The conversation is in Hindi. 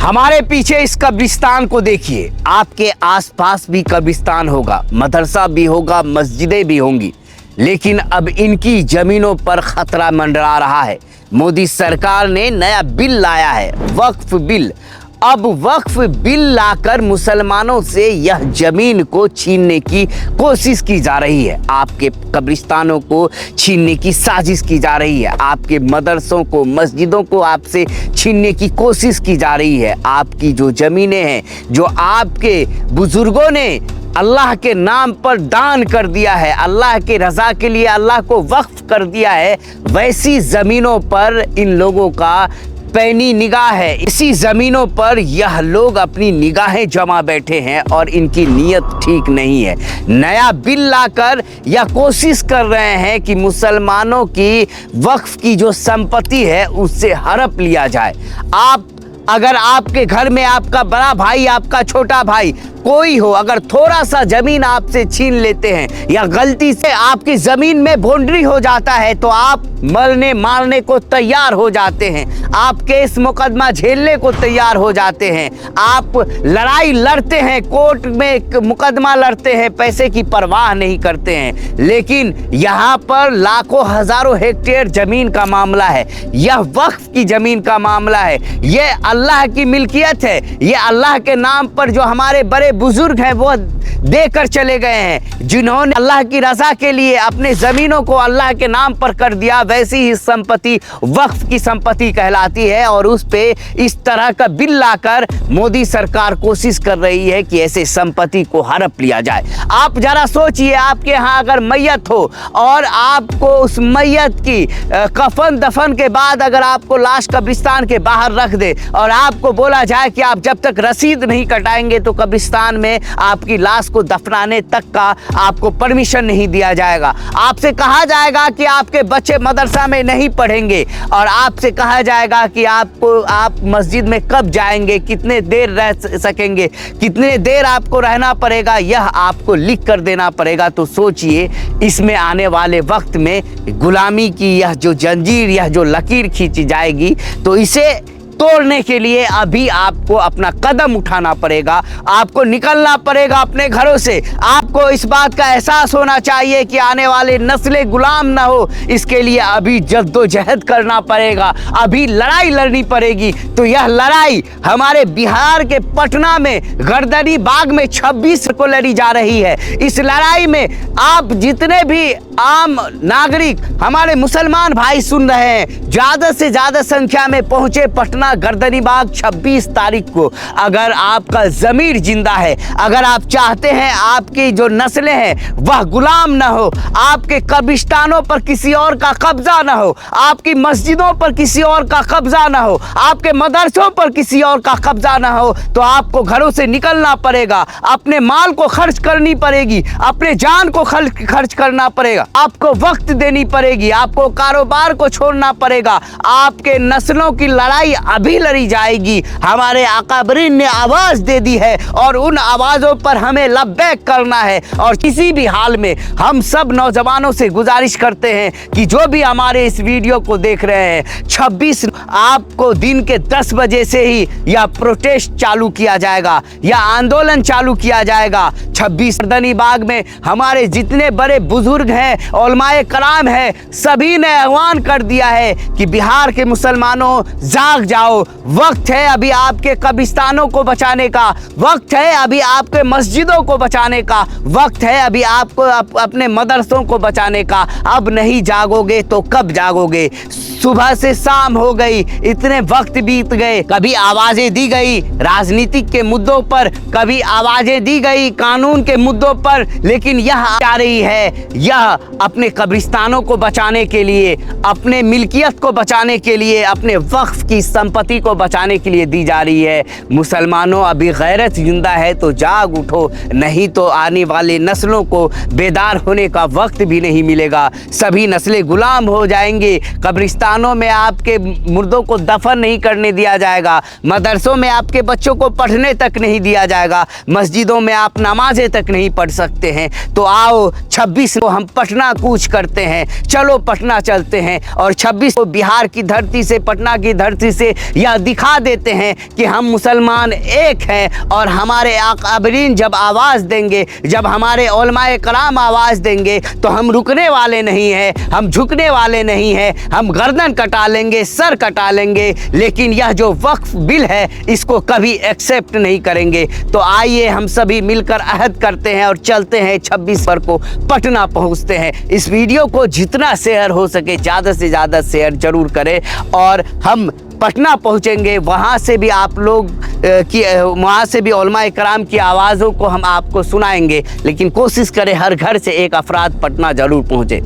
हमारे पीछे इस कब्रिस्तान को देखिए, आपके आसपास भी कब्रिस्तान होगा, मदरसा भी होगा, मस्जिदें भी होंगी, लेकिन अब इनकी जमीनों पर खतरा मंडरा रहा है। मोदी सरकार ने नया बिल लाया है, वक्फ बिल। अब वक्फ बिल लाकर मुसलमानों से यह जमीन को छीनने की कोशिश की जा रही है। आपके कब्रिस्तानों को छीनने की साजिश की जा रही है। आपके मदरसों को, मस्जिदों को आपसे छीनने की कोशिश की जा रही है। आपकी जो ज़मीनें हैं, जो आपके बुजुर्गों ने अल्लाह के नाम पर दान कर दिया है, अल्लाह के रज़ा के लिए अल्लाह को वक्फ कर दिया है, वैसी ज़मीनों पर इन लोगों का पैनी निगाह है। इसी ज़मीनों पर यह लोग अपनी निगाहें जमा बैठे हैं और इनकी नीयत ठीक नहीं है। नया बिल लाकर यह कोशिश कर रहे हैं कि मुसलमानों की वक्फ की जो संपत्ति है उससे हड़प लिया जाए। अगर आपके घर में आपका बड़ा भाई, आपका छोटा भाई कोई हो, अगर थोड़ा सा जमीन आपसे छीन लेते हैं या गलती से आपकी जमीन में बाउंड्री हो जाता है तो आप मरने मारने को तैयार हो जाते हैं, आप केस मुकदमा झेलने को तैयार हो जाते हैं, आप लड़ाई लड़ते हैं, कोर्ट में मुकदमा लड़ते हैं, पैसे की परवाह नहीं करते हैं। लेकिन यहाँ पर लाखों हजारों हेक्टेयर जमीन का मामला है, यह वक्फ की जमीन का मामला है, यह अल्लाह की मिल्कियत है, यह अल्लाह के नाम पर जो हमारे बड़े बुजुर्ग हैं वो देकर चले गए हैं, जिन्होंने अल्लाह की रजा के लिए अपने जमीनों को अल्लाह के नाम पर कर दिया। वैसी ही संपत्ति वक्फ की संपत्ति कहलाती है और उस पे इस तरह का बिल लाकर मोदी सरकार कोशिश कर रही है कि ऐसे संपत्ति को हड़प लिया जाए। आप जरा सोचिए, आपके यहाँ अगर मैयत हो और आपको उस मैयत की कफन दफन के बाद अगर आपको लाश कब्रिस्तान के बाहर रख दे और आपको बोला जाए कि आप जब तक रसीद नहीं कटाएंगे तो कब्रिस्तान में आपकी लाश को दफनाने तक का आपको परमिशन नहीं दिया जाएगा। आपसे कहा जाएगा कि आपके बच्चे मदरसा में नहीं पढ़ेंगे और आपसे कहा जाएगा कि आप मस्जिद में कब जाएंगे, कितने देर रह सकेंगे, कितने देर आपको रहना पड़ेगा, यह आपको लिख कर देना पड़ेगा। तो सोचिए, इसमें आने वाले वक्त में गुलामी की यह जो जंजीर, यह जो लकीर खींची जाएगी, तो इसे तोड़ने के लिए अभी आपको अपना कदम उठाना पड़ेगा, आपको निकलना पड़ेगा अपने घरों से। आपको इस बात का एहसास होना चाहिए कि आने वाले नस्लें गुलाम ना हो, इसके लिए अभी जद्दोजहद करना पड़ेगा, अभी लड़ाई लड़नी पड़ेगी। तो यह लड़ाई हमारे बिहार के पटना में गर्दनी बाग में 26 को लड़ी जा रही है। इस लड़ाई में आप जितने भी आम नागरिक, हमारे मुसलमान भाई सुन रहे हैं, ज़्यादा से ज़्यादा संख्या में पहुंचे पटना गर्दनी बाग 26 तारीख को। अगर आपका ज़मीर जिंदा है, अगर आप चाहते हैं आपकी जो नस्लें हैं वह गुलाम ना हो, आपके कब्रिस्तानों पर किसी और का कब्जा ना हो, आपकी मस्जिदों पर किसी और का कब्जा ना हो, आपके मदरसों पर किसी और का कब्जा ना हो, तो आपको घरों से निकलना पड़ेगा, अपने माल को खर्च करनी पड़ेगी, अपने जान को खर्च करना पड़ेगा, आपको वक्त देनी पड़ेगी, आपको कारोबार को छोड़ना पड़ेगा। आपके नस्लों की लड़ाई अभी लड़ी जाएगी। हमारे अकाबरीन ने आवाज दे दी है और उन आवाजों पर हमें लब्बैक करना है। और किसी भी हाल में हम सब नौजवानों से गुजारिश करते हैं कि जो भी हमारे इस वीडियो को देख रहे हैं, 26 आपको दिन के 10 बजे से ही यह प्रोटेस्ट चालू किया जाएगा, यह आंदोलन चालू किया जाएगा। 26 गर्दनी बाग में हमारे जितने बड़े बुजुर्ग हैं, उलमाए कराम हैं, सभी ने आह्वान कर दिया है कि बिहार के मुसलमानों जाग जाओ, वक्त है अभी आपके कब्रिस्तानों को बचाने का, वक्त है अभी आपके मस्जिदों को बचाने का, वक्त है अभी आपको अपने मदरसों को बचाने का। अब नहीं जागोगे तो कब जागोगे? सुबह से शाम हो गई, इतने वक्त बीत गए, कभी आवाजें दी गई राजनीतिक के मुद्दों पर, कभी आवाजें दी गई कानून के मुद्दों पर, लेकिन यह आ रही है, यह अपने कब्रिस्तानों को बचाने के लिए, अपने मिल्कियत को बचाने के लिए, अपने वक्फ की संपत्ति को बचाने के लिए दी जा रही है। मुसलमानों, अभी गैरत जिंदा है तो जाग उठो, नहीं तो आने वाले नस्लों को बेदार होने का वक्त भी नहीं मिलेगा। सभी नस्लें गुलाम हो जाएंगे, कब्रिस्तान कब्रिस्तानों में आपके मुर्दों को दफन नहीं करने दिया जाएगा, मदरसों में आपके बच्चों को पढ़ने तक नहीं दिया जाएगा, मस्जिदों में आप नमाजें तक नहीं पढ़ सकते हैं। तो आओ 26 को हम पटना कूच करते हैं, चलो पटना चलते हैं और 26 को बिहार की धरती से, पटना की धरती से यह दिखा देते हैं कि हम मुसलमान एक हैं। और हमारे अकाबरीन जब आवाज़ देंगे, जब हमारे उलमाए कराम आवाज़ देंगे तो हम रुकने वाले नहीं हैं, हम झुकने वाले नहीं हैं, हम गर्दन कटा लेंगे, सर कटा लेंगे, लेकिन यह जो वक्फ बिल है इसको कभी एक्सेप्ट नहीं करेंगे। तो आइए हम सभी मिलकर अहद करते हैं और चलते हैं 26 को पटना पहुंचते हैं। इस वीडियो को जितना शेयर हो सके ज़्यादा से ज़्यादा शेयर जरूर करें और हम पटना पहुंचेंगे। वहाँ से भी आप लोग वहाँ से भी उलमाए कराम की आवाज़ों को हम आपको सुनाएंगे, लेकिन कोशिश करें हर घर से एक अफराद पटना ज़रूर पहुँचे।